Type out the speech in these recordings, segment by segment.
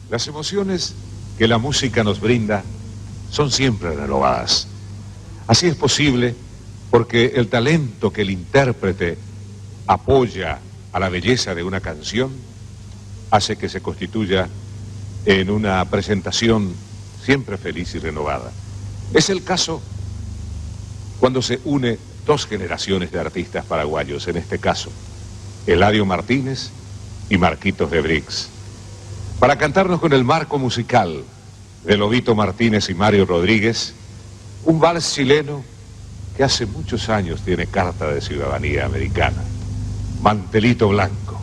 Las emociones que la música nos brinda son siempre renovadas. Así es posible porque el talento que el intérprete apoya a la belleza de una canción hace que se constituya en una presentación siempre feliz y renovada. Es el caso cuando se une dos generaciones de artistas paraguayos, en este caso, Eladio Martínez y Marquitos de Brix, para cantarnos con el marco musical de Lobito Martínez y Mario Rodríguez, un vals chileno que hace muchos años tiene carta de ciudadanía americana, Mantelito Blanco.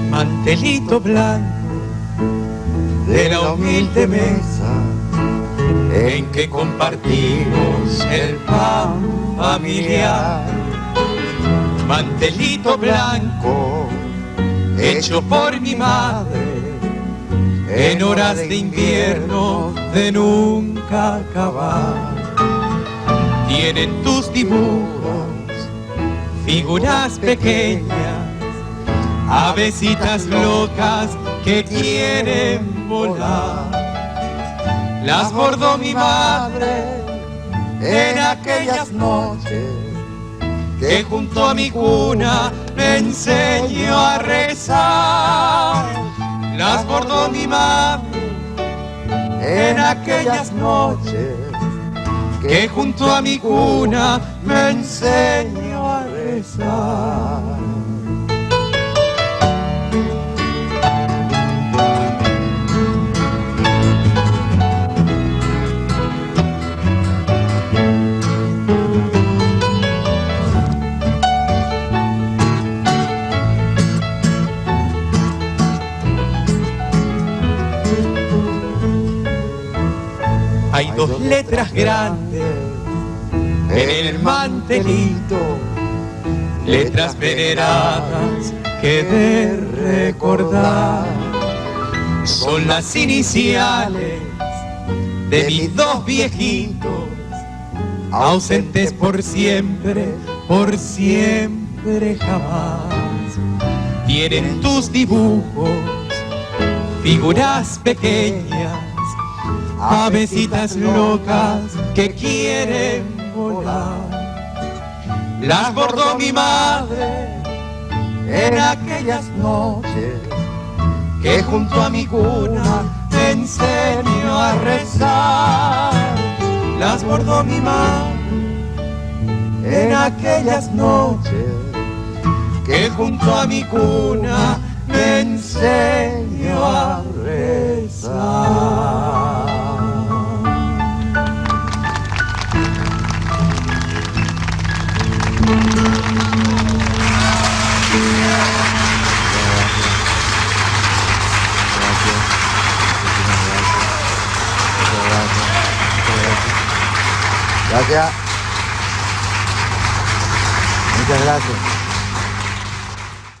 Mantelito blanco de la humilde mesa en que compartimos el pan familiar. Mantelito blanco hecho por mi madre en horas de invierno de nunca acabar. Tienen tus dibujos figuras pequeñas, avesitas locas que quieren volar. Las bordó mi madre en aquellas noches que junto a mi cuna me enseñó a rezar. Las bordó mi madre en aquellas noches que junto a mi cuna me enseñó a rezar. Hay dos letras grandes en el mantelito, letras veneradas que de recordar. Son las iniciales de mis dos viejitos, ausentes por siempre jamás. Tienen tus dibujos, figuras pequeñas, avesitas locas que quieren volar. Las bordó mi madre en aquellas noches que junto a mi cuna me enseñó a rezar. Las bordó mi madre en aquellas noches que junto a mi cuna me enseñó a rezar. Gracias. Muchas gracias.